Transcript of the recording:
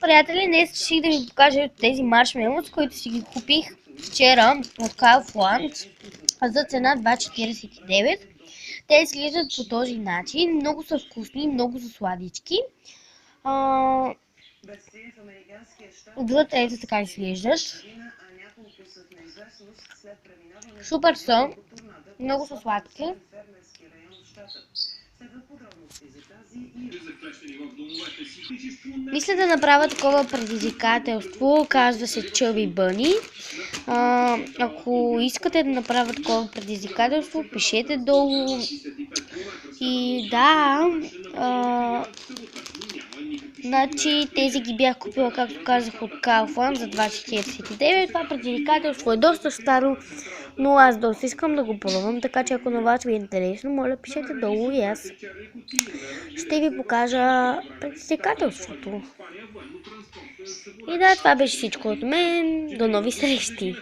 Приятели, днес ще да ви покажа тези маршмелоус, които си ги купих вчера от Kaufland за цена 2,49. Те изглеждат по този начин. Много са вкусни, много са сладички. Отвътре ето така изглеждат. Супер са. Много са сладки. Мисля да направя такова предизвикателство, казва се Chubby Bunny. Ако искате да направя такова предизвикателство, пишете долу. И да, значи тези ги бях купила, както казах, от Kaufland за 2,49. Това предизвикателство е доста старо, но аз доста искам да го пробвам, така че ако на вас ви е интересно, моля пишете долу и аз ще ви покажа предизвикателството. И да, това беше всичко от мен. До нови срещи!